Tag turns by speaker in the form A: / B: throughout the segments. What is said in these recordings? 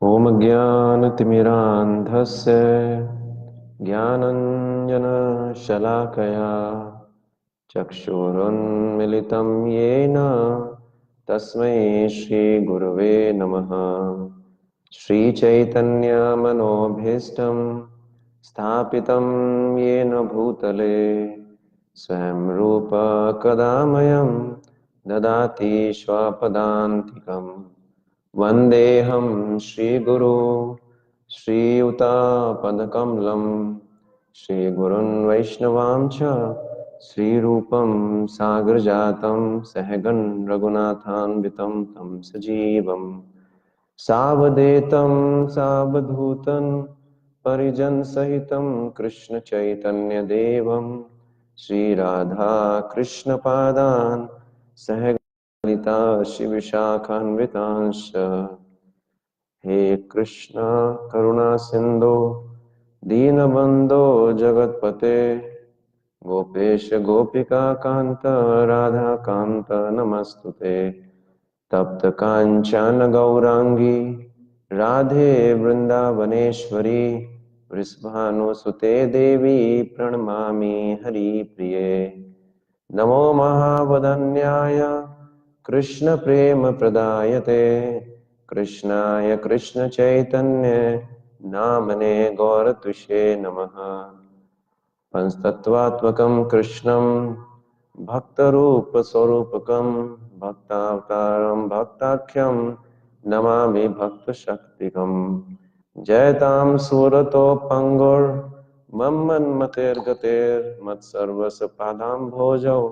A: ॐ ज्ञानतिमिरान्धस्य ज्ञानञ्जनशलाकया चक्षुरुन्मिलितं येन तस्मै श्रीगुरवे नमः। श्रीचैतन्यमनोभीष्टं स्थापितं येन भूतले स्वयं रूप कदा मह्यं ददाति स्वपदान्तिकम्। वन्देऽहं श्रीगुरु श्रीयुतापदकमलं श्रीगुरुन् वैष्णवां च श्रीरूपं साग्रजातं सहगण रघुनाथान्वितं तं सजीवं सावधूतं सावधूतं परिजनसहितं कृष्णचैतन्यदेवं श्रीराधा कृष्णपादान् सह ललिता शिवशाखान्वितांश्च। हे कृष्ण करुणा सिंधु दीनबंधो जगतपते गोपेश गोपिका कांत राधा कांत नमस्तुते। तप्त कांचन गौरांगी राधे वृंदावनेश्वरी वृषभानुसुते देवी प्रणमामि हरिप्रिये। नमो महावदन्याय कृष्ण प्रेम प्रदायते कृष्णाय कृष्ण चैतन्य नामने गौरतुषे नमः। पंचतत्वात्मकं कृष्णं भक्तरूप स्वरूपकं भक्तावतारं भक्ताख्यं नमामि भक्त शक्तिकं। जयतां सूरतोपंगुर मन्मथैर्गतैर् मत्सर्वस्य पादाम्भोजौ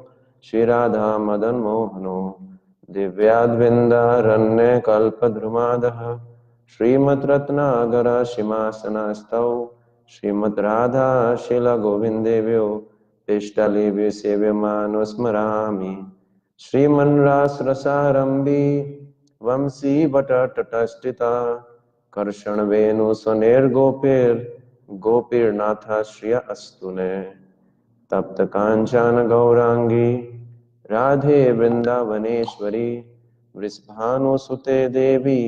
A: श्रीराधा मदन मोहनो दिव्याद्विन्दारण्यकल्पद्रुमादः श्रीमद्रत्नागरशिमासनस्थौ श्रीमद् राधा शीलगोविन्देभ्यो इष्टलिभ्यो सेव्यमानोस्मरामि। श्रीमन्रासरसारम्भी वंशी वटतटस्थिता कर्षणवेणुस्वनैर्गोपैर्गोपीर्नाथाश्रिय अस्तुने। तप्त कांचन गौरांगी राधे वृंदावनेश्वरी वृषभानुसुते देवी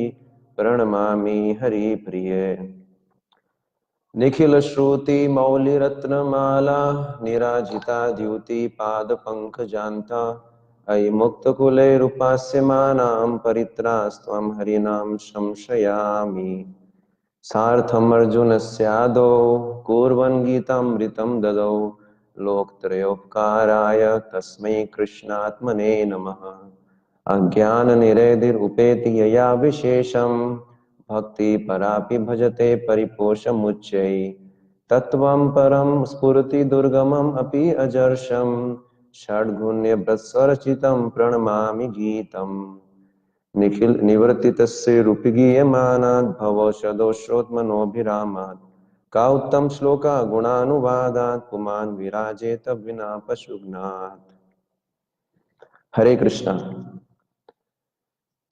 A: प्रणमामि हरिप्रिये। निखिल श्रुति मौलिरत्नमाला निराजिता द्युति पाद पंकजान्ता अयि मुक्तकुले रूपास्यमानां परित्रास्त्वं हरिनाम संश्रयामि। सार्थम अर्जुनस्यादौ कुर्वन् गीतामृतं ददौ लोकत्रयोपकाराय तस्मै कृष्णात्मने नमः। अज्ञाननिरैर्उपेति यया विशेषं भक्ति परापि भजते परिपोषमुच्चै तत्त्वं परं स्फुरति दुर्गमम् अपि अजर्षं षड्गुण्यवत्सरचितं प्रणमामि गीतम्। निखिल निवर्तितस्य रूपगीयमानात् भवौषधोश्रोत्मनोभिरामात् का उत्तम श्लोका गुणानुवादात् पुमान् विराजेत विना पशुघ्नात्। हरे कृष्णा।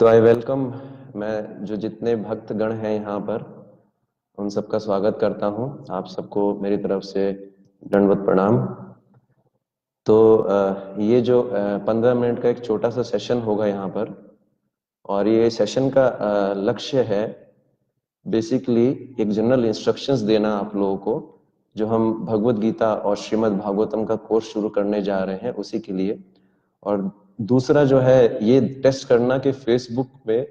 A: तो आई वेलकम, मैं जो जितने भक्तगण हैं यहाँ पर उन सबका स्वागत करता हूँ। आप सबको मेरी तरफ से दंडवत प्रणाम। तो ये जो 15 मिनट का एक छोटा सा सेशन होगा यहाँ पर, और ये सेशन का लक्ष्य है बेसिकली एक जनरल इंस्ट्रक्शंस देना आप लोगों को, जो हम भगवत गीता और श्रीमद् भागवतम का कोर्स शुरू करने जा रहे हैं उसी के लिए। और दूसरा जो है ये टेस्ट करना कि फेसबुक पे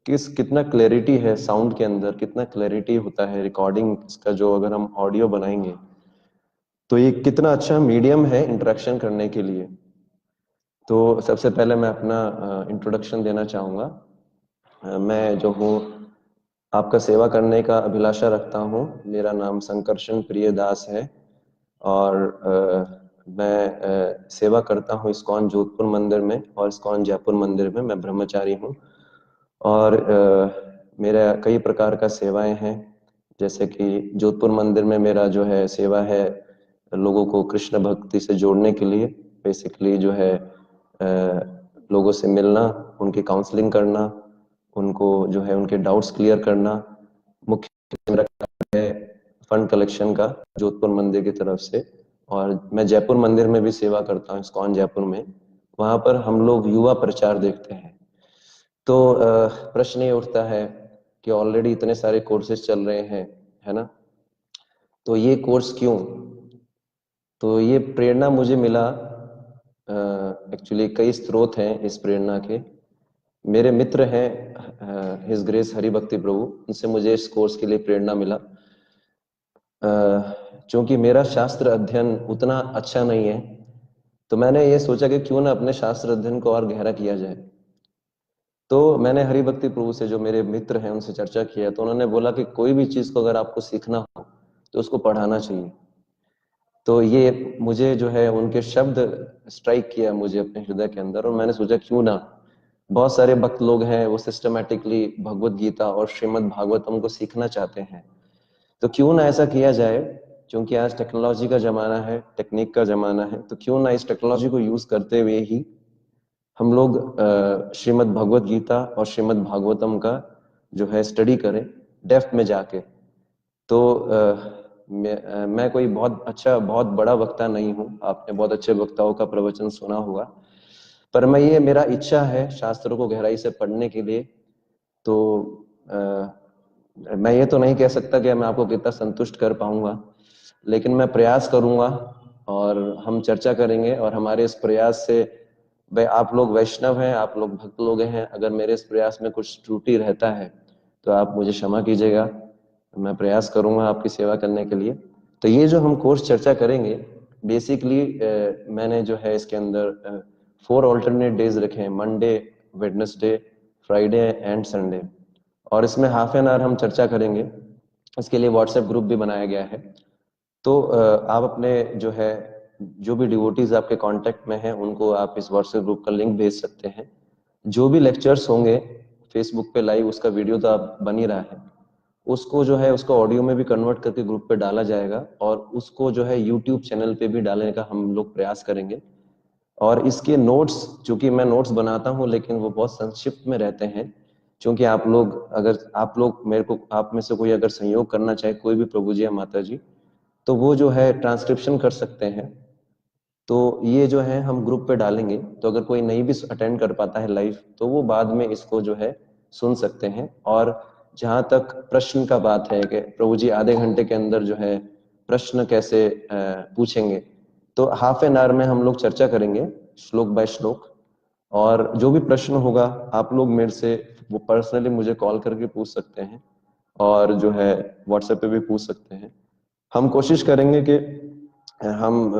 A: कितना क्लैरिटी है साउंड के अंदर, कितना क्लैरिटी होता है रिकॉर्डिंग का, जो अगर हम ऑडियो बनाएंगे तो ये कितना अच्छा मीडियम है इंटरेक्शन करने के लिए। तो सबसे पहले मैं अपना इंट्रोडक्शन देना चाहूँगा। मैं जो हूँ आपका सेवा करने का अभिलाषा रखता हूँ। मेरा नाम संकर्षण प्रिय दास है और मैं सेवा करता हूँ इस्कॉन जोधपुर मंदिर में और इस्कॉन जयपुर मंदिर में। मैं ब्रह्मचारी हूँ और मेरा कई प्रकार का सेवाएं हैं। जैसे कि जोधपुर मंदिर में मेरा जो है सेवा है लोगों को कृष्ण भक्ति से जोड़ने के लिए, बेसिकली जो है लोगों से मिलना, उनकी काउंसलिंग करना, उनको जो है उनके डाउट्स क्लियर करना। मुख्य मेरा काम है फंड कलेक्शन का जोधपुर मंदिर की तरफ से। और मैं जयपुर मंदिर में भी सेवा करता हूँ, इस्कॉन जयपुर में। वहां पर हम लोग युवा प्रचार देखते हैं। तो प्रश्न ये उठता है कि ऑलरेडी इतने सारे कोर्सेज चल रहे हैं, है ना, तो ये कोर्स क्यों? तो ये प्रेरणा मुझे मिला, एक्चुअली कई स्रोत हैं इस प्रेरणा के। मेरे मित्र हैं हिज ग्रेस हरि भक्ति प्रभु, उनसे मुझे इस कोर्स के लिए प्रेरणा मिला। क्योंकि मेरा शास्त्र अध्ययन उतना अच्छा नहीं है, तो मैंने ये सोचा कि क्यों ना अपने शास्त्र अध्ययन को और गहरा किया जाए। तो मैंने हरि भक्ति प्रभु से, जो मेरे मित्र हैं, उनसे चर्चा किया, तो उन्होंने बोला कि कोई भी चीज को अगर आपको सीखना हो तो उसको पढ़ाना चाहिए। तो ये मुझे जो है उनके शब्द स्ट्राइक किया मुझे अपने हृदय के अंदर, और मैंने सोचा क्यों ना, बहुत सारे भक्त लोग हैं वो सिस्टमैटिकली भगवत गीता और श्रीमद् भागवतम को सीखना चाहते हैं, तो क्यों ना ऐसा किया जाए। क्योंकि आज टेक्नोलॉजी का जमाना है, टेक्निक का जमाना है, तो क्यों ना इस टेक्नोलॉजी को यूज करते हुए ही हम लोग श्रीमद् भगवत गीता और श्रीमद् भागवतम का जो है स्टडी करें डेप्थ में जाके। तो मैं कोई बहुत बड़ा वक्ता नहीं हूँ, आपने बहुत अच्छे वक्ताओं का प्रवचन सुना होगा, पर ये मेरा इच्छा है शास्त्रों को गहराई से पढ़ने के लिए। तो मैं ये तो नहीं कह सकता कि मैं आपको कितना संतुष्ट कर पाऊंगा, लेकिन मैं प्रयास करूंगा और हम चर्चा करेंगे। और हमारे इस प्रयास से, भाई आप लोग वैष्णव हैं, आप लोग भक्त लोग हैं, अगर मेरे इस प्रयास में कुछ त्रुटि रहता है तो आप मुझे क्षमा कीजिएगा। मैं प्रयास करूंगा आपकी सेवा करने के लिए। तो ये जो हम कोर्स चर्चा करेंगे, बेसिकली मैंने जो है इसके अंदर 4 ऑल्टरनेट डेज रखे हैं, Monday, Wednesday, Friday and Sunday, और इसमें हाफ एन आवर हम चर्चा करेंगे। इसके लिए व्हाट्सएप ग्रुप भी बनाया गया है। तो आप अपने जो है, जो भी डिवोटीज आपके कांटेक्ट में हैं, उनको आप इस व्हाट्सएप ग्रुप का लिंक भेज सकते हैं। जो भी लेक्चर्स होंगे फेसबुक पे लाइव, उसका वीडियो तो आप बन ही रहा है, उसको जो है उसको ऑडियो में भी कन्वर्ट करके ग्रुप पे डाला जाएगा, और उसको जो है यूट्यूब चैनल पे भी डालने का हम लोग प्रयास करेंगे। और इसके नोट्स, चूंकि मैं नोट्स बनाता हूँ लेकिन वो बहुत संक्षिप्त में रहते हैं, क्योंकि आप लोग, अगर आप लोग मेरे को, आप में से कोई अगर सहयोग करना चाहे, कोई भी प्रभु जी या माता जी, तो वो जो है ट्रांसक्रिप्शन कर सकते हैं। तो ये जो है हम ग्रुप पे डालेंगे, तो अगर कोई नहीं भी अटेंड कर पाता है लाइव, तो वो बाद में इसको जो है सुन सकते हैं। और जहां तक प्रश्न का बात है कि प्रभु जी आधे घंटे के अंदर जो है प्रश्न कैसे पूछेंगे, तो हाफ एन आवर में हम लोग चर्चा करेंगे श्लोक बाय श्लोक। और जो भी प्रश्न होगा आप लोग मेरे से वो पर्सनली मुझे कॉल करके पूछ सकते हैं, और जो है व्हाट्सएप पे भी पूछ सकते हैं। हम कोशिश करेंगे कि हम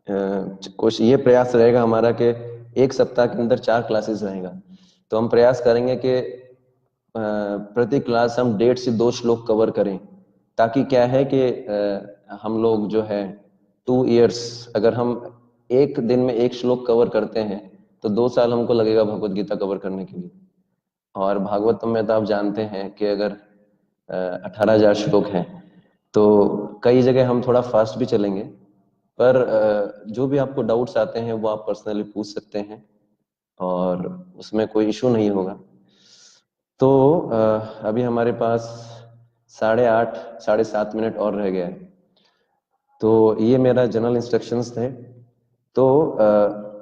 A: कोशिश ये प्रयास रहेगा हमारा कि एक सप्ताह के अंदर 4 क्लासेस रहेगा। तो हम प्रयास करेंगे कि प्रति क्लास हम 1.5 से 2 श्लोक कवर करें, ताकि क्या है कि हम लोग जो है 2 इयर्स, अगर हम एक दिन में 1 श्लोक कवर करते हैं तो 2 साल हमको लगेगा भगवत गीता कवर करने के लिए। और भागवतम में तो आप जानते हैं कि अगर 18,000 श्लोक हैं, तो कई जगह हम थोड़ा फास्ट भी चलेंगे। पर जो भी आपको डाउट्स आते हैं वो आप पर्सनली पूछ सकते हैं, और उसमें कोई इशू नहीं होगा। तो अभी हमारे पास 8:30 7:30 मिनट और रह गया है। तो ये मेरा जनरल इंस्ट्रक्शंस थे। तो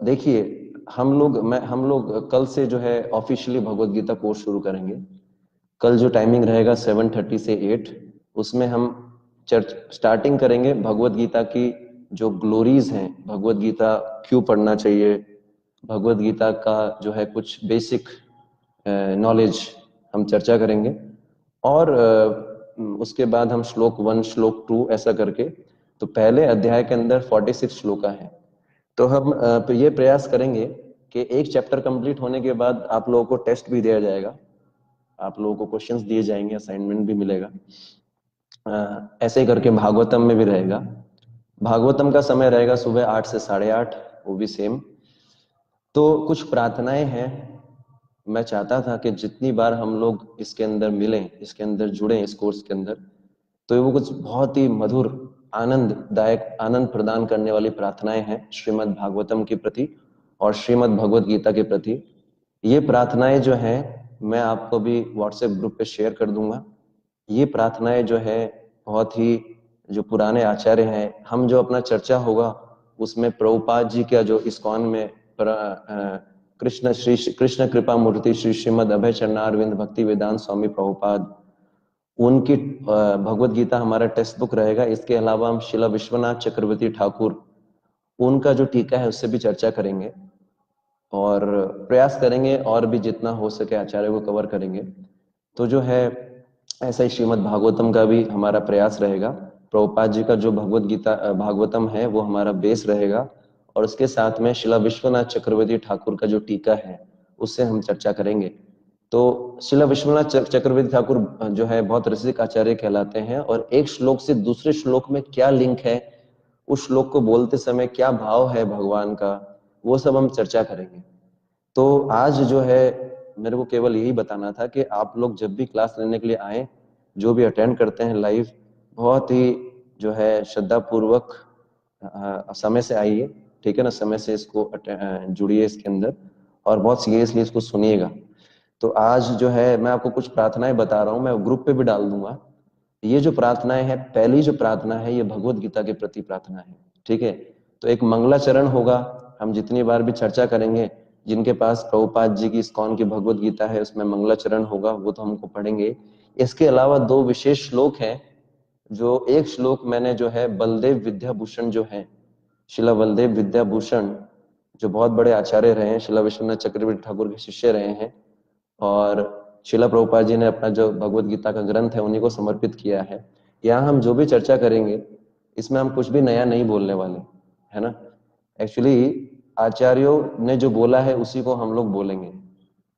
A: देखिए, हम लोग कल से जो है ऑफिशियली भगवत गीता कोर्स शुरू करेंगे। कल जो टाइमिंग रहेगा 7:30 से 8, उसमें हम चर्च स्टार्टिंग करेंगे भगवत गीता की जो ग्लोरीज हैं, भगवत गीता क्यों पढ़ना चाहिए, भगवत गीता का जो है कुछ बेसिक नॉलेज हम चर्चा करेंगे। और उसके बाद हम श्लोक 1 श्लोक 2 ऐसा करके, तो पहले अध्याय के अंदर 46 श्लोका है। तो हम ये प्रयास करेंगे कि एक चैप्टर कंप्लीट होने के बाद आप लोगों को टेस्ट भी दिया जाएगा, आप लोगों को क्वेश्चंस दिए जाएंगे, असाइनमेंट भी मिलेगा। ऐसे ही करके भागवतम में भी रहेगा। भागवतम का समय रहेगा सुबह 8 से 8:30, वो भी सेम। तो कुछ प्रार्थनाएं हैं, मैं चाहता था कि जितनी बार हम लोग इसके अंदर मिलें, इसके अंदर जुड़े, इस कोर्स के अंदर, तो वो कुछ बहुत ही मधुर, आनंददायक, आनंद प्रदान करने वाली प्रार्थनाएं हैं श्रीमद् भागवतम के प्रति और श्रीमद् भगवत गीता के प्रति। ये प्रार्थनाएं जो हैं मैं आपको भी व्हाट्सएप ग्रुप पे शेयर कर दूंगा। ये प्रार्थनाएं जो है बहुत ही, जो पुराने आचार्य हैं, हम जो अपना चर्चा होगा उसमें प्रभुपाद जी का जो इस्कॉन में कृष्ण कृपा मूर्ति श्री श्रीमद अभय चरणारविंद भक्ति वेदांत स्वामी प्रभुपाद, उनकी भगवत गीता हमारा टेक्स्ट बुक रहेगा। इसके अलावा हम शिला विश्वनाथ चक्रवर्ती ठाकुर, उनका जो टीका है उससे भी चर्चा करेंगे और प्रयास करेंगे और भी जितना हो सके आचार्य को कवर करेंगे। तो जो है ऐसा ही श्रीमद् भागवतम का भी हमारा प्रयास रहेगा। प्रभुपाद जी का जो भगवत गीता भागवतम है वो हमारा बेस रहेगा और उसके साथ में शिला विश्वनाथ चक्रवर्ती ठाकुर का जो टीका है उससे हम चर्चा करेंगे। तो शिला विश्वनाथ चक्रवर्ती ठाकुर जो है बहुत रसिक आचार्य कहलाते हैं और एक श्लोक से दूसरे श्लोक में क्या लिंक है, उस श्लोक को बोलते समय क्या भाव है भगवान का, वो सब हम चर्चा करेंगे। तो आज जो है मेरे को केवल यही बताना था कि आप लोग जब भी क्लास लेने के लिए आए, जो भी अटेंड करते हैं लाइव, बहुत ही जो है श्रद्धा पूर्वक समय से आइए, ठीक है ना, समय से इसको जुड़िए इसके अंदर और बहुत सीरियसली इसको सुनिएगा। तो आज जो है मैं आपको कुछ प्रार्थनाएं बता रहा हूं, मैं ग्रुप पे भी डाल दूंगा। ये जो प्रार्थनाएं हैं, पहली जो प्रार्थना है ये भगवत गीता के प्रति प्रार्थना है, ठीक है। तो एक मंगलाचरण होगा, हम जितनी बार भी चर्चा करेंगे, जिनके पास प्रभुपाद जी की इस्कॉन की भगवत गीता है उसमें मंगलाचरण होगा, वो तो हमको पढ़ेंगे। इसके अलावा दो विशेष श्लोक हैं, जो एक श्लोक मैंने जो है बलदेव विद्याभूषण जो है, शिला बलदेव विद्याभूषण जो बहुत बड़े आचार्य रहे हैं, शिला विश्वनाथ चक्रवर्ती ठाकुर के शिष्य रहे हैं और शिला प्रभुपाद जी ने अपना जो भगवत गीता का ग्रंथ है उन्हीं को समर्पित किया है। यहाँ हम जो भी चर्चा करेंगे इसमें हम कुछ भी नया नहीं बोलने वाले, है ना। एक्चुअली आचार्यों ने जो बोला है उसी को हम लोग बोलेंगे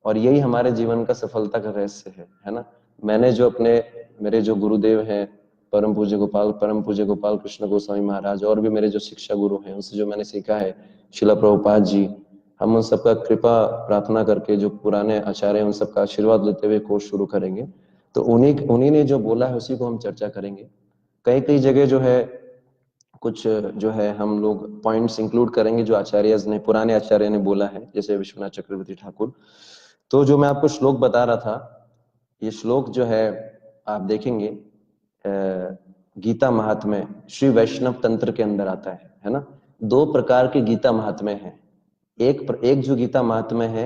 A: और यही हमारे जीवन का सफलता का रहस्य है ना। मैंने जो मेरे जो गुरुदेव हैं परम पूज्य गोपाल कृष्ण गोस्वामी महाराज और भी मेरे जो शिक्षा गुरु हैं उनसे जो मैंने सीखा है, शिला प्रभुपाद जी, हम उन सबका कृपा प्रार्थना करके जो पुराने आचार्य उन सबका आशीर्वाद लेते हुए कोर्स शुरू करेंगे। तो उन्हीं ने जो बोला है उसी को हम चर्चा करेंगे। कई कई जगह जो है कुछ जो है हम लोग पॉइंट्स इंक्लूड करेंगे जो पुराने आचार्य ने बोला है, जैसे विश्वनाथ चक्रवर्ती ठाकुर। तो जो मैं आपको श्लोक बता रहा था, ये श्लोक जो है आप देखेंगे गीता महात्म्य श्री वैष्णव तंत्र के अंदर आता है ना। दो प्रकार के गीता महात्म्य हैं। एक जो गीता महात्म्य है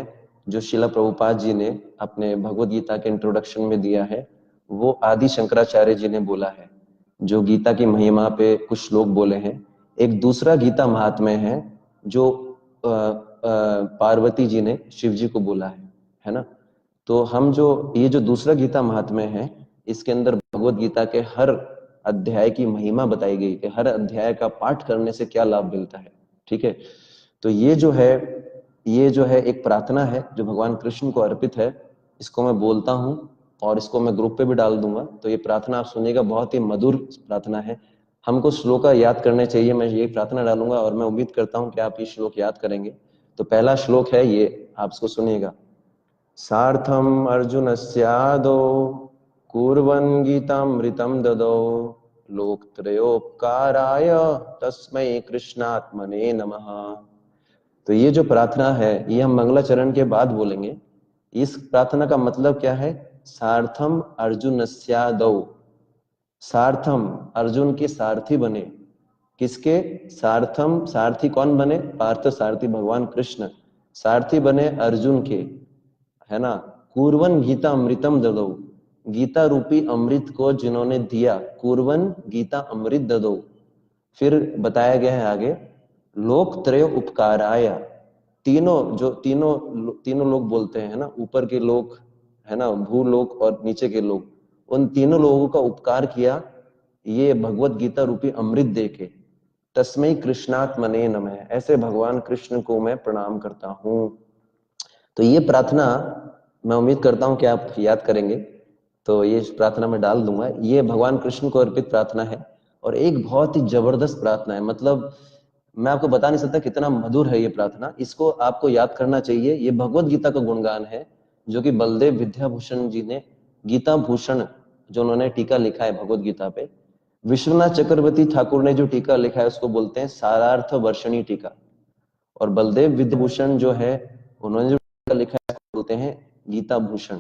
A: जो शिला प्रभुपाद जी ने अपने भगवत गीता के इंट्रोडक्शन में दिया है, वो आदि शंकराचार्य जी ने बोला है, जो गीता की महिमा पे कुछ श्लोक बोले हैं। एक दूसरा गीता महात्म्य है जो पार्वती जी ने शिव जी को बोला है ना। तो हम ये जो दूसरा गीता महात्म्य है, इसके अंदर भगवत गीता के हर अध्याय की महिमा बताई गई कि हर अध्याय का पाठ करने से क्या लाभ मिलता है, ठीक है। तो ये जो है एक प्रार्थना है जो भगवान कृष्ण को अर्पित है। इसको मैं बोलता हूँ और इसको मैं ग्रुप पे भी डाल दूंगा। तो ये प्रार्थना आप सुनिएगा, बहुत ही मधुर प्रार्थना है। हमको श्लोक याद करने चाहिए, मैं ये प्रार्थना डालूंगा और मैं उम्मीद करता हूँ कि आप ये श्लोक याद करेंगे। तो पहला श्लोक है ये, आप इसको सुनिएगा। सार्थम अर्जुनस्यादो कुर्वन् गीतामृतं ददौ लोकत्रयोपकाराय तस्मै कृष्णात्मने नमः। तो ये जो प्रार्थना है ये हम मंगलाचरण के बाद बोलेंगे। इस प्रार्थना का मतलब क्या है? सार्थम अर्जुनस्यादौ, सार्थम अर्जुन के सारथी बने। किसके सार्थम? सारथी कौन बने? पार्थ सारथी भगवान कृष्ण सारथी बने अर्जुन के, है ना। कुर्वन गीता अमृतम ददौ, गीता रूपी अमृत को जिन्होंने दिया, कुर्वन गीता अमृत ददौ। फिर बताया गया है आगे, लोक त्रय उपकाराय, तीनों लोग बोलते हैं ना, ऊपर के लोग है ना, भूलोक और नीचे के लोग, उन तीनों लोगों का उपकार किया ये भगवत गीता रूपी अमृत देके। तस्मै कृष्णात्मने नमः, ऐसे भगवान कृष्ण को मैं प्रणाम करता हूं। तो ये प्रार्थना मैं उम्मीद करता हूं कि आप याद करेंगे। तो ये प्रार्थना मैं डाल दूंगा। ये भगवान कृष्ण को अर्पित प्रार्थना है और एक बहुत ही जबरदस्त प्रार्थना है। मतलब मैं आपको बता नहीं सकता कितना मधुर है ये प्रार्थना। इसको आपको याद करना चाहिए। ये भगवत गीता का गुणगान है जो कि बलदेव विद्याभूषण जी ने, गीता भूषण जो उन्होंने टीका लिखा है भगवत गीता पे, विश्वनाथ चक्रवर्ती ठाकुर ने जो टीका लिखा है उसको बोलते हैं सारार्थ वर्षणी टीका। और बलदेव विद्याभूषण जो है उन्होंने जो टीका लिखा है बोलते हैं गीता भूषण।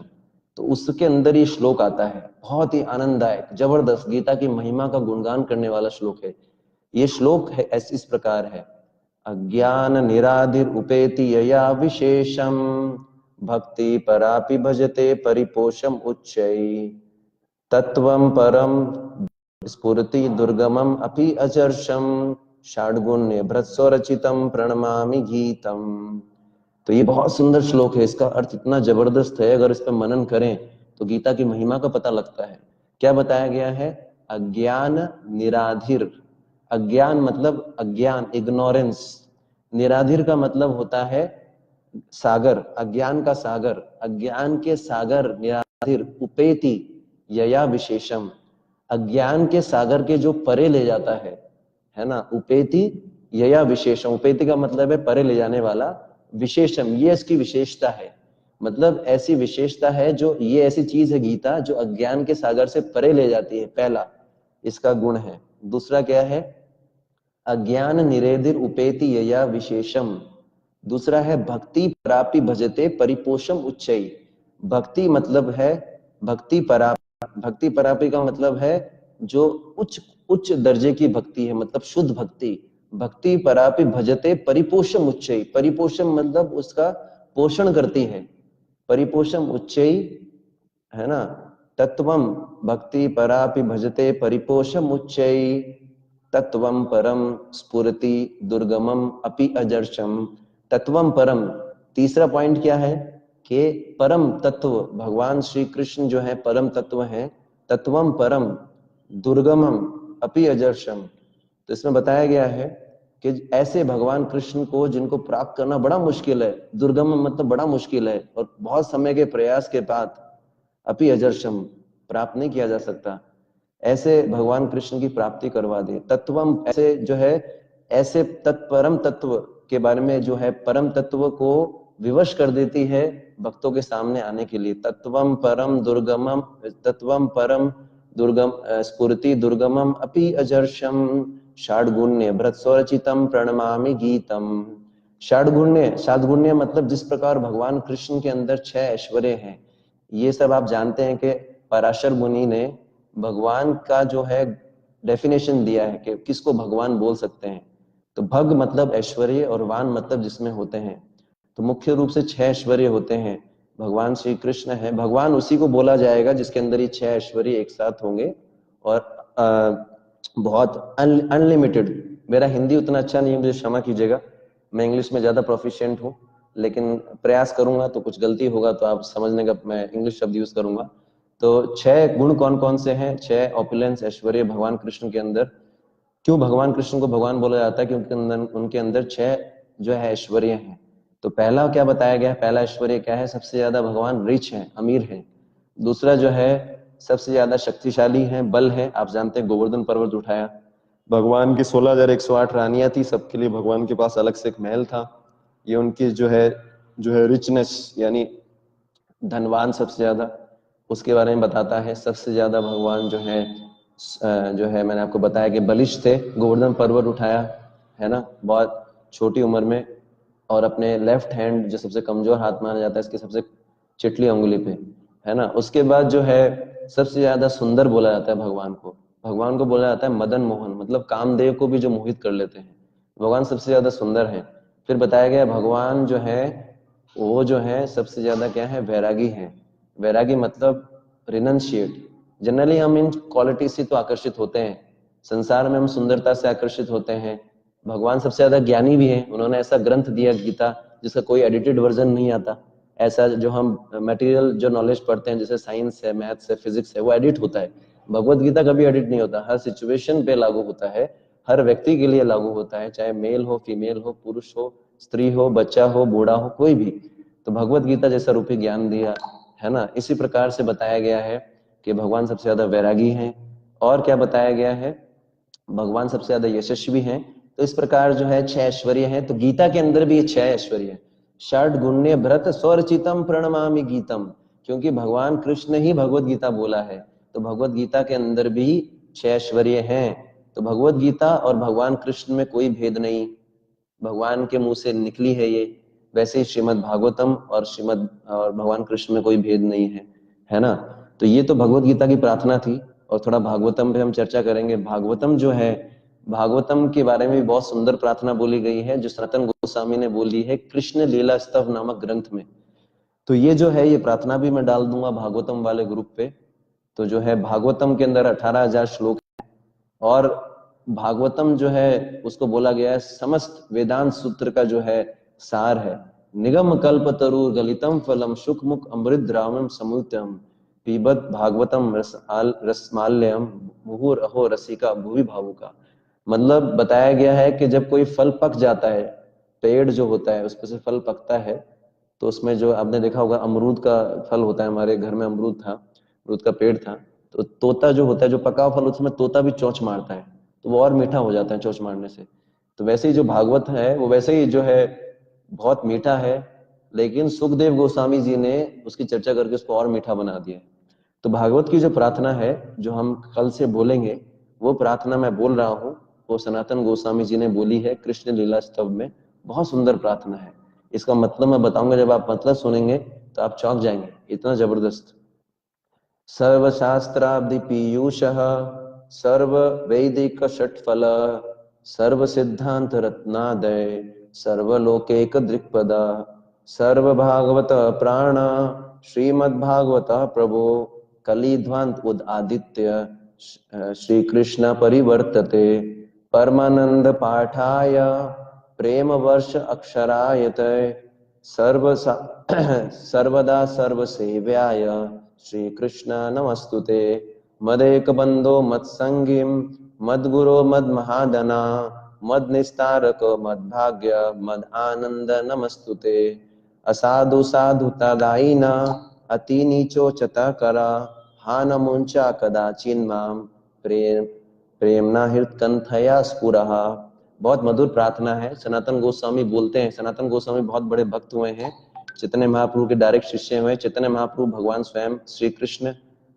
A: तो उसके अंदर ये श्लोक आता है, बहुत ही आनंददायक जबरदस्त गीता की महिमा का गुणगान करने वाला श्लोक है। ये श्लोक है इस प्रकार है, अज्ञान निराधिर उपेति यया विशेषम भक्ति परापि भजते परिपोषम उच्चै तत्वं परम स्फुरति दुर्गमम अपि अचर्षम षाड्गुण्य भृत्स्वरचितम प्रणमामि गीतम। तो ये बहुत सुंदर श्लोक है, इसका अर्थ इतना जबरदस्त है, अगर इस पर मनन करें तो गीता की महिमा का पता लगता है। क्या बताया गया है? अज्ञान निराधिर। अज्ञान मतलब अज्ञान, इग्नोरेंस। निराधिर का मतलब होता है सागर, अज्ञान का सागर। अज्ञान के सागर निराधिर उपेति यया विशेषम, अज्ञान के सागर के जो परे ले जाता है ना, उपेति यया विशेषम। उपेति का मतलब है परे ले जाने वाला, विशेषम ये इसकी विशेषता है। मतलब ऐसी विशेषता है जो, ये ऐसी चीज है गीता जो अज्ञान के सागर से परे ले जाती है, पहला इसका गुण है। दूसरा क्या है? अज्ञान निरेधिर उपेति यया विशेषम। दूसरा है भक्ति परापि भजते परिपोषम उच्चई। भक्ति मतलब है भक्ति परापि, भक्ति परापि का मतलब है जो उच्च उच्च दर्जे की भक्ति है, मतलब शुद्ध भक्ति। भक्ति परापि भजते परिपोषम उच्चई। परिपोषम मतलब उसका पोषण करती है, परिपोषम उच्चई, है ना। तत्वम भक्ति परापि भजते परिपोषम उच्चई तत्वम परम स्फुरति दुर्गमम अपि अजर्षम। तत्वम परम, तीसरा पॉइंट क्या है कि परम तत्व भगवान श्री कृष्ण जो है परम तत्व है। तत्वम परम दुर्गमम अपि अजर्षम। तो इसमें बताया गया है कि ऐसे भगवान कृष्ण को जिनको प्राप्त करना बड़ा मुश्किल है, दुर्गम मतलब बड़ा मुश्किल है, और बहुत समय के प्रयास के बाद अपि अजर्षम प्राप्त नहीं किया जा सकता, ऐसे भगवान कृष्ण की प्राप्ति करवा दे। तत्वम ऐसे जो है, ऐसे तत्परम तत्व के बारे में जो है परम तत्व को विवश कर देती है भक्तों के सामने आने के लिए। तत्वम परम दुर्गमम, तत्वम परम दुर्गम स्फुरति दुर्गमम अपि अजर्षम षाड्गुण्य भृत्स्वरचितम प्रणमामि गीतम। षाड्गुण्य, सातगुण्य मतलब जिस प्रकार भगवान कृष्ण के अंदर 6 ऐश्वर्य हैं, ये सब आप जानते हैं कि पराशर मुनि ने भगवान का जो है डेफिनेशन दिया है कि किसको भगवान बोल सकते हैं। तो भग मतलब ऐश्वर्य और वान मतलब जिसमें होते हैं। तो मुख्य रूप से 6 ऐश्वर्य होते हैं। भगवान श्री कृष्ण है, भगवान उसी को बोला जाएगा जिसके अंदर ये 6 ऐश्वर्य एक साथ होंगे। और बहुत अनलिमिटेड, मेरा हिंदी उतना अच्छा नहीं है, मुझे क्षमा कीजिएगा, मैं इंग्लिश में ज्यादा प्रोफिशिएंट हूँ, लेकिन प्रयास करूंगा तो कुछ गलती होगा तो आप समझने का मैं इंग्लिश शब्द यूज करूंगा। तो 6 गुण कौन कौन से हैं? 6 ऑपुलेंस ऐश्वर्य भगवान कृष्ण के अंदर। क्यों भगवान कृष्ण को भगवान बोला जाता है? क्योंकि उनके अंदर 6 जो है ऐश्वर्य हैं। तो पहला क्या बताया गया? पहला ऐश्वर्य क्या है? सबसे ज्यादा भगवान रिच हैं, अमीर हैं। दूसरा जो है सबसे ज्यादा शक्तिशाली हैं, बल है। आप जानते हैं गोवर्धन पर्वत उठाया, भगवान की 16,108 रानियां थी, सबके लिए भगवान के पास अलग से एक महल था। ये उनकी जो है रिचनेस, यानी धनवान सबसे ज्यादा, उसके बारे में बताता है। सबसे ज्यादा भगवान जो है मैंने आपको बताया कि बलिष्ठ थे, गोवर्धन पर्वत उठाया, है ना, बहुत छोटी उम्र में, और अपने लेफ्ट हैंड जो सबसे कमजोर हाथ माना जाता है इसकी सबसे चिटली उंगली पे, है ना। उसके बाद जो है सबसे ज्यादा सुंदर बोला जाता है भगवान को। भगवान को बोला जाता है मदन मोहन, मतलब कामदेव को भी जो मोहित कर लेते हैं, भगवान सबसे ज्यादा सुंदर है। फिर बताया गया भगवान जो है वो जो है सबसे ज्यादा क्या है? वैरागी है। वैरागी मतलब रिनंशिएट। जनरली हम इन क्वालिटी से तो आकर्षित होते हैं, संसार में हम सुंदरता से आकर्षित होते हैं। भगवान सबसे ज्यादा ज्ञानी भी हैं, उन्होंने ऐसा ग्रंथ दिया गीता जिसका कोई एडिटेड वर्जन नहीं आता। ऐसा जो हम मटेरियल जो नॉलेज पढ़ते हैं जैसे साइंस है, मैथ्स है, फिजिक्स है, वो एडिट होता है। भगवत गीता कभी एडिट नहीं होता, हर सिचुएशन पे लागू होता है, हर व्यक्ति के लिए लागू होता है, चाहे मेल हो, फीमेल हो, पुरुष हो, स्त्री हो, बच्चा हो, बूढ़ा हो, कोई भी। तो भगवत गीता जैसा रूपी ज्ञान दिया है ना। इसी प्रकार से बताया गया है कि भगवान सबसे ज्यादा वैरागी हैं। और क्या बताया गया है? भगवान सबसे ज्यादा यशस्वी हैं। तो इस प्रकार जो है 6 ऐश्वर्य हैं। तो गीता के अंदर भी ये 6 ऐश्वर्य है। षड गुण्य भरत स्वरचितम प्रणमामि गीतम, क्योंकि भगवान कृष्ण ही भगवत गीता बोला है, तो भगवत गीता के अंदर भी 6 ऐश्वर्य हैं। तो भगवत गीता और भगवान कृष्ण में कोई भेद नहीं, भगवान के मुंह से निकली है ये। वैसे ही श्रीमद् भागवतम और भगवान कृष्ण में कोई भेद नहीं है ना। तो ये तो भगवत गीता की प्रार्थना थी, और थोड़ा भागवतम पे हम चर्चा करेंगे। भागवतम जो है भागवतम के बारे में भी बहुत सुंदर प्रार्थना बोली गई है जो सनातन गोस्वामी ने बोली है कृष्ण लीला स्तव नामक ग्रंथ में। तो ये जो है ये प्रार्थना भी मैं डाल दूंगा भागवतम वाले ग्रुप पे। तो जो है भागवतम के अंदर 18,000 श्लोक है और भागवतम जो है उसको बोला गया है समस्त वेदांत सूत्र का जो है सार है। निगम कल्प तरु गलितम फलम सुख मुख अमृत द्रावणम समुद्रम पीबत भागवतम रसमाल्यम मुहुर अहो रसिका भुवि भावुका। मतलब बताया गया है कि जब कोई फल पक जाता है, पेड़ जो होता है उस पर से फल पकता है, तो उसमें जो आपने देखा होगा अमरूद का फल होता है, हमारे घर में अमरूद था, अमरूद का पेड़ था, तो तोता जो होता है जो पका हुआ फल उसमें तोता भी चोंच मारता है तो वो और मीठा हो जाता है चोंच मारने से। तो वैसे ही जो भागवत है वो वैसे ही जो है बहुत मीठा है, लेकिन सुखदेव गोस्वामी जी ने उसकी चर्चा करके उसको और मीठा बना दिया। तो भागवत की जो प्रार्थना है जो हम कल से बोलेंगे वो प्रार्थना मैं बोल रहा हूँ वो सनातन गोस्वामी जी ने बोली है कृष्ण लीला स्तव में। बहुत सुंदर प्रार्थना है। इसका मतलब मैं बताऊंगा, जब आप मतलब सुनेंगे तो आप चौंक जाएंगे, इतना जबरदस्त। सर्वशास्त्राब्धि पीयूषः सर्व वैदिक षट्फल सर्व सिद्धांत रत्नादय सर्वलोकैक दृक्पद सर्व भागवत प्राण श्रीमद्भागवत प्रभो कलिध्वांत उद आदित्य श्री कृष्ण परिवर्तते परमानंद पाठाय प्रेम वर्ष अक्षरायत सर्व सर्वदा सर्वसेव्याय श्री कृष्ण नमस्तुते मदेक बंधो मत्संगीम मद्गुरो मद महादना मद निस्तारक मद भाग्य मद आनंद नमस्तुते असाधु साधु तदाईना अति नीचो चता करा हा नमुंचा कदाचिन माम प्रेम प्रेमना हृत्कंथया स्फुरहा। बहुत मधुर प्रार्थना है। सनातन गोस्वामी बोलते हैं, सनातन गोस्वामी बहुत बड़े भक्त हुए हैं, चैतन्य महाप्रभु के डायरेक्ट शिष्य हुए। चैतन्य महाप्रभु भगवान स्वयं श्री कृष्ण,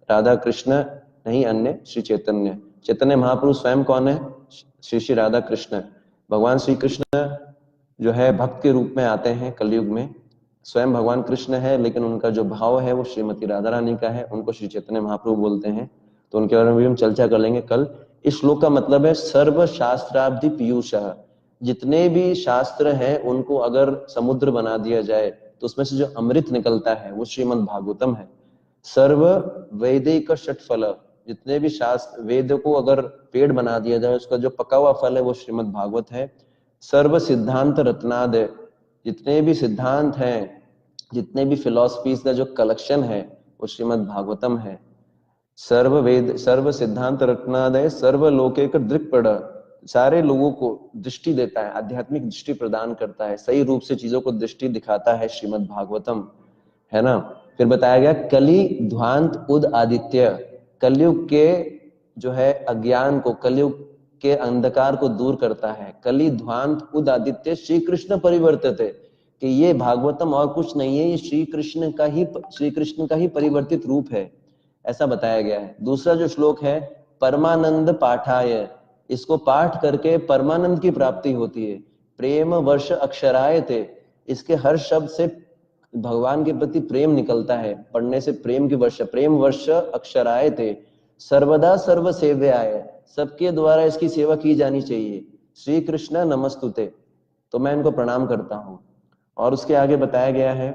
A: राधा कृष्ण नहीं अन्य श्री चैतन्य। चैतन्य महाप्रभु स्वयं कौन है? श्री श्री राधा कृष्ण। भगवान श्री कृष्ण जो है भक्त के रूप में आते हैं कलयुग में, स्वयं भगवान कृष्ण है, लेकिन उनका जो भाव है वो श्रीमती राधा रानी का है, उनको श्री चैतन्य महाप्रभु बोलते हैं। तो उनके बारे में भी हम चर्चा कर लेंगे कल। इस श्लोक का मतलब है सर्व शास्त्राब्धि पीयूषः, जितने भी शास्त्र हैं उनको अगर समुद्र बना दिया जाए तो उसमें से जो अमृत निकलता है वो श्रीमद् भागवतम है। सर्व वैदिक षट्फल, जितने भी शास्त्र वेद को अगर पेड़ बना दिया जाए उसका जो पका हुआ फल है वो श्रीमद् भागवत है। सर्व सिद्धांत रत्नादय, जितने भी सिद्धांत हैं, जितने भी फिलॉसफीज का जो कलेक्शन है वो श्रीमद् भागवतम है। सर्व वेद सर्व सिद्धांत रत्नादय सर्व लोके का दृक्पड़, सारे लोगों को दृष्टि देता है, आध्यात्मिक दृष्टि प्रदान करता है, सही रूप से चीजों को दृष्टि दिखाता है श्रीमद् भागवतम, है ना। फिर बताया गया कली ध्वांत उद आदित्य, कलयुग के जो है अज्ञान को, कलयुग के अंधकार को दूर करता है। कली ध्वांत उद आदित्य श्री कृष्ण परिवर्तित है, कि ये भागवतम और कुछ नहीं है, ये श्री कृष्ण का ही परिवर्तित रूप है, ऐसा बताया गया है। दूसरा जो श्लोक है परमानंद पाठाय, इसको पाठ करके परमानंद की प्राप्ति होती है। प्रेम वर्ष अक्षराय थे, इसके हर शब्द से भगवान के प्रति प्रेम निकलता है, पढ़ने से प्रेम की वर्षा, प्रेम वर्ष अक्षराय थे सर्वदा सर्व सेव्याय, सबके द्वारा इसकी सेवा की जानी चाहिए। श्री कृष्ण नमस्तुते, तो मैं इनको प्रणाम करता हूँ। और उसके आगे बताया गया है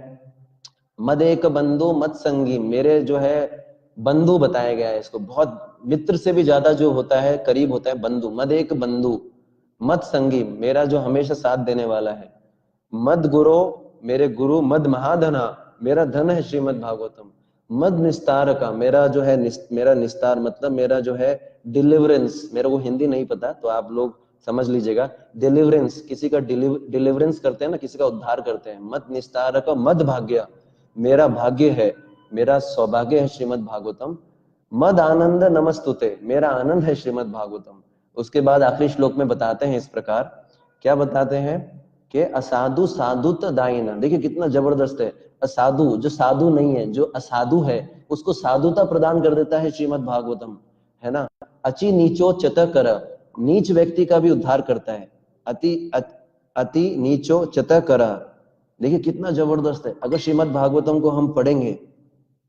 A: मद एक बंधु मत संगी, मेरे जो है बंधु बताया गया है इसको, बहुत मित्र से भी ज्यादा जो होता है करीब होता है बंधु। मद एक बंधु मत संगी, मेरा जो हमेशा साथ देने वाला है। मद गुरु, मेरे गुरु। मद महाधना, मेरा धन है श्रीमद् भागवतम। मद निस्तार का, मेरा जो है मेरा निस्तार मतलब मेरा जो है डिलीवरेंस, मेरे को हिंदी नहीं पता तो आप लोग समझ लीजिएगा। डिलीवरेंस, किसी का डिलीवरेंस करते हैं ना, किसी का उद्धार करते हैं। मद निस्तार का मद भाग्य, मेरा भाग्य है, मेरा सौभाग्य है श्रीमद् भागवतम। मद आनंद नमस्तुते, मेरा आनंद है श्रीमद् भागवतम। उसके बाद आखिरी श्लोक में बताते हैं इस प्रकार, क्या बताते हैं कि असाधु साधुत दायिना, देखिए कितना जबरदस्त है। असाधु, जो साधु नहीं है, जो असाधु है उसको साधुता प्रदान कर देता है श्रीमद् भागवतम, है ना। अचि नीचो चत कर, नीच व्यक्ति का भी उद्धार करता है। अति नीचो चत कर, देखिए कितना जबरदस्त है। अगर श्रीमद् भागवतम को हम पढ़ेंगे,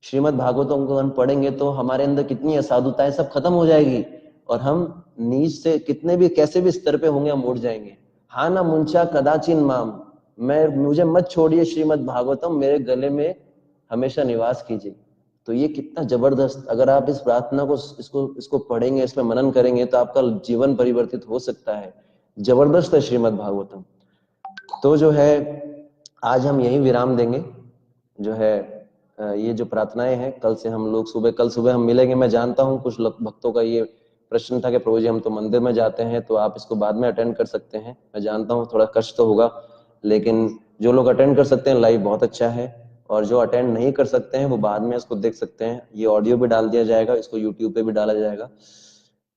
A: श्रीमद् भागवतम को हम पढ़ेंगे तो हमारे अंदर कितनी असाधुता है सब खत्म हो जाएगी। और हम नीच से कितने भी कैसे भी स्तर पे होंगे हम उठ जाएंगे। हाँ ना मुंचा कदाचिन माम, मुझे मत छोड़िए श्रीमद् भागवतम, मेरे गले में हमेशा निवास कीजिए। तो ये कितना जबरदस्त, अगर आप इस प्रार्थना को इसको इसको पढ़ेंगे, इस पे मनन करेंगे तो आपका जीवन परिवर्तित हो सकता है। जबरदस्त है श्रीमद् भागवतम। तो जो है आज हम यही विराम देंगे। जो है ये जो प्रार्थनाएं हैं, कल से हम लोग कल सुबह हम मिलेंगे। मैं जानता हूँ कुछ भक्तों का ये प्रश्न था कि प्रभु जी हम तो मंदिर में जाते हैं, तो आप इसको बाद में अटेंड कर सकते हैं। मैं जानता हूँ थोड़ा कष्ट तो होगा, लेकिन जो लोग अटेंड कर सकते हैं लाइव बहुत अच्छा है, और जो अटेंड नहीं कर सकते हैं वो बाद में इसको देख सकते हैं। ये ऑडियो भी डाल दिया जाएगा, इसको यूट्यूब पे भी डाला जाएगा।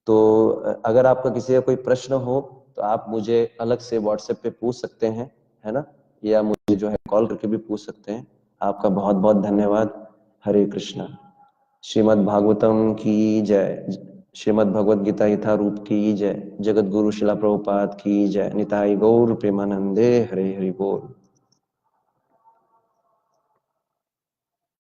A: तो अगर आपका किसी का कोई प्रश्न हो तो आप मुझे अलग से व्हाट्सएप पे पूछ सकते हैं, है ना, या मुझे जो है कॉल करके भी पूछ सकते हैं। आपका बहुत बहुत धन्यवाद। हरे कृष्णा। श्रीमद् भागवतम की जय। श्रीमद् भगवद गीता यथारूप की जय। जगत गुरु शिला प्रभुपाद की जय। निताई गौर प्रेमानंदे। हरे हरि बोल।